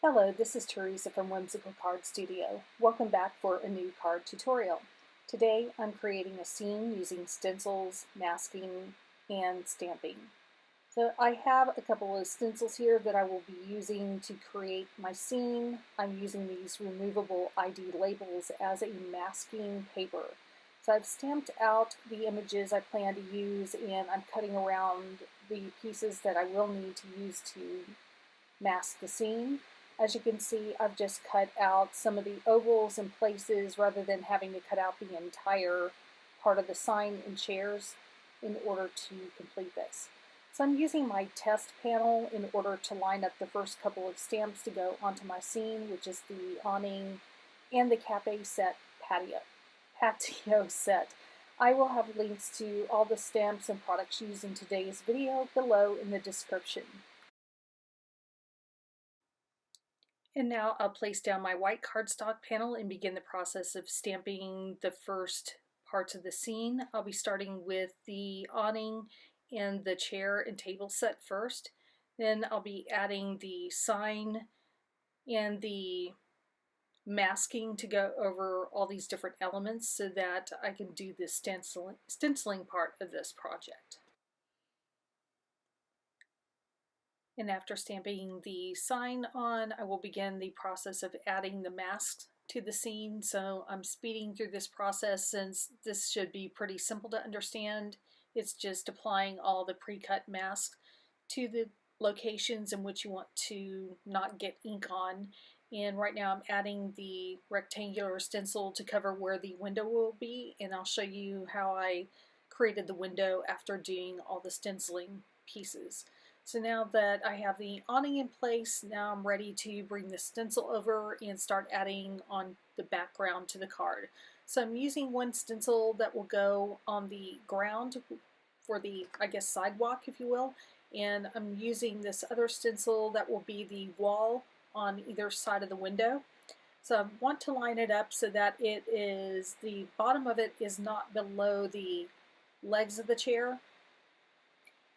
Hello, this is Teresa from Whimsical Card Studio. Welcome back for a new card tutorial. Today I'm creating a scene using stencils, masking, and stamping. So I have a couple of stencils here that I will be using to create my scene. I'm using these removable ID labels as a masking paper. So I've stamped out the images I plan to use, and I'm cutting around the pieces that I will need to use to mask the scene. As you can see, I've just cut out some of the ovals and places rather than having to cut out the entire part of the sign and chairs in order to complete this. So I'm using my test panel in order to line up the first couple of stamps to go onto my scene, which is the awning and the Café set patio set. I will have links to all the stamps and products used in today's video below in the description. And now I'll place down my white cardstock panel and begin the process of stamping the first parts of the scene. I'll be starting with the awning and the chair and table set first. Then I'll be adding the sign and the masking to go over all these different elements so that I can do the stenciling part of this project. And after stamping the sign on, I will begin the process of adding the masks to the scene. So I'm speeding through this process since this should be pretty simple to understand. It's just applying all the pre-cut masks to the locations in which you want to not get ink on. And right now I'm adding the rectangular stencil to cover where the window will be, and I'll show you how I created the window after doing all the stenciling pieces. So now that I have the awning in place, now I'm ready to bring the stencil over and start adding on the background to the card. So I'm using one stencil that will go on the ground for the, I guess, sidewalk, if you will, and I'm using this other stencil that will be the wall on either side of the window. So I want to line it up so that it is, the bottom of it is not below the legs of the chair.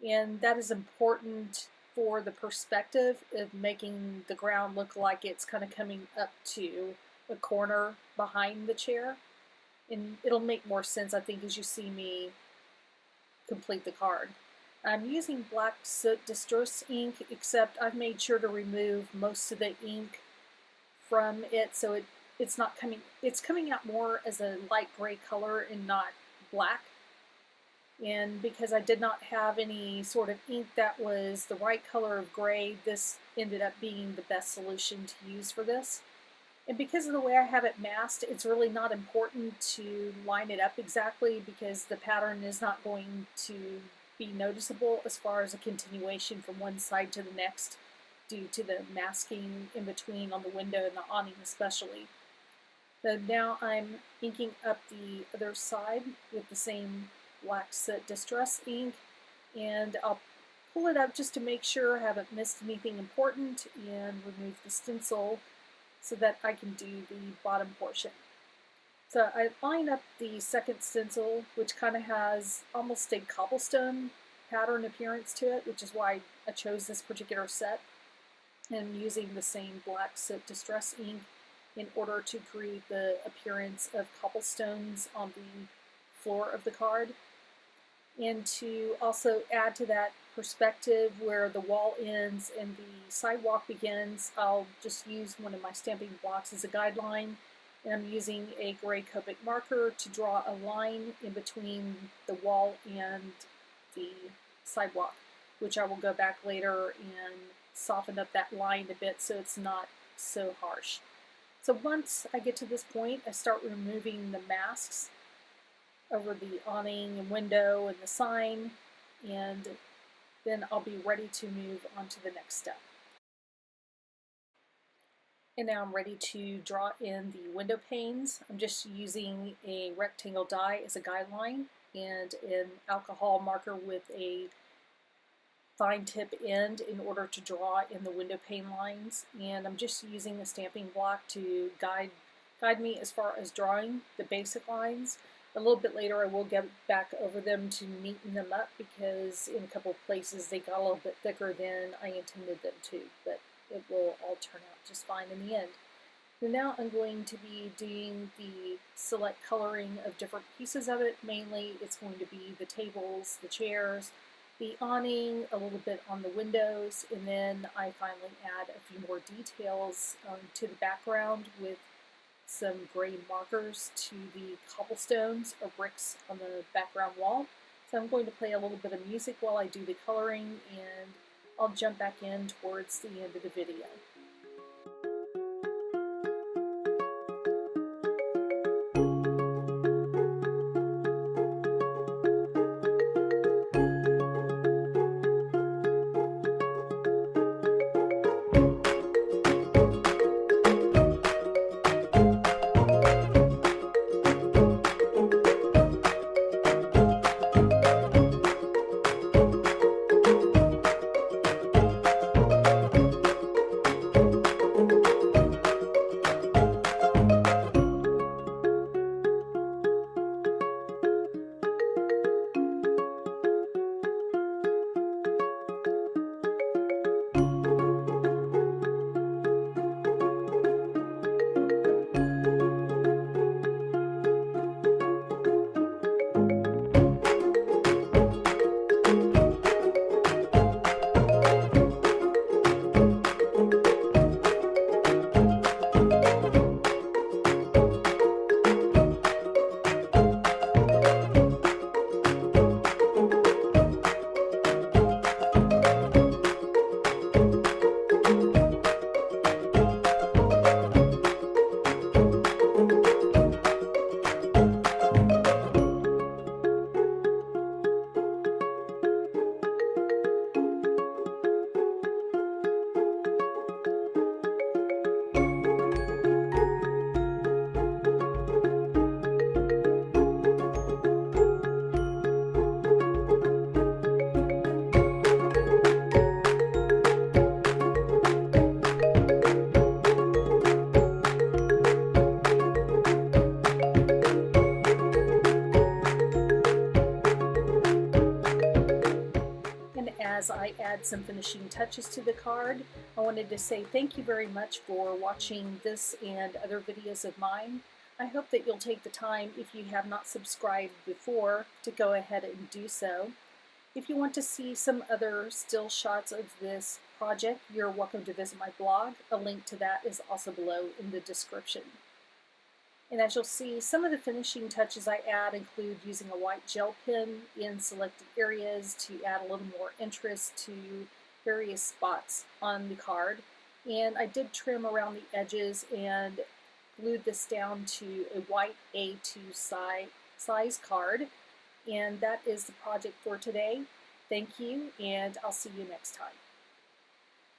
And that is important for the perspective of making the ground look like it's kind of coming up to a corner behind the chair. And it'll make more sense, I think, as you see me complete the card. I'm using black Soot distress ink, except I've made sure to remove most of the ink from it, so it's coming out more as a light gray color and not black. And because I did not have any sort of ink that was the right color of gray, this ended up being the best solution to use for this. And because of the way I have it masked, it's really not important to line it up exactly because the pattern is not going to be noticeable as far as a continuation from one side to the next due to the masking in between on the window and the awning especially. So now I'm inking up the other side with the same black Soot distress ink, and I'll pull it up just to make sure I haven't missed anything important and remove the stencil so that I can do the bottom portion. So I line up the second stencil, which kind of has almost a cobblestone pattern appearance to it, which is why I chose this particular set. And I'm using the same black Soot distress ink in order to create the appearance of cobblestones on the floor of the card. And to also add to that perspective where the wall ends and the sidewalk begins, I'll just use one of my stamping blocks as a guideline, and I'm using a gray Copic marker to draw a line in between the wall and the sidewalk, which I will go back later and soften up that line a bit so it's not so harsh. So once I get to this point, I start removing the masks over the awning and window and the sign, and then I'll be ready to move on to the next step. And now I'm ready to draw in the window panes. I'm just using a rectangle die as a guideline and an alcohol marker with a fine tip end in order to draw in the window pane lines. And I'm just using the stamping block to guide me as far as drawing the basic lines. A little bit later I will get back over them to neaten them up because in a couple of places they got a little bit thicker than I intended them to. But it will all turn out just fine in the end. And now I'm going to be doing the select coloring of different pieces of it. Mainly it's going to be the tables, the chairs, the awning, a little bit on the windows, and then I finally add a few more details to the background with some gray markers to the cobblestones or bricks on the background wall. So I'm going to play a little bit of music while I do the coloring, and I'll jump back in towards the end of the video. As I add some finishing touches to the card, I wanted to say thank you very much for watching this and other videos of mine. I hope that you'll take the time, if you have not subscribed before, to go ahead and do so. If you want to see some other still shots of this project, you're welcome to visit my blog. A link to that is also below in the description. And as you'll see, some of the finishing touches I add include using a white gel pen in selected areas to add a little more interest to various spots on the card. And I did trim around the edges and glued this down to a white A2 size card. And that is the project for today. Thank you, and I'll see you next time.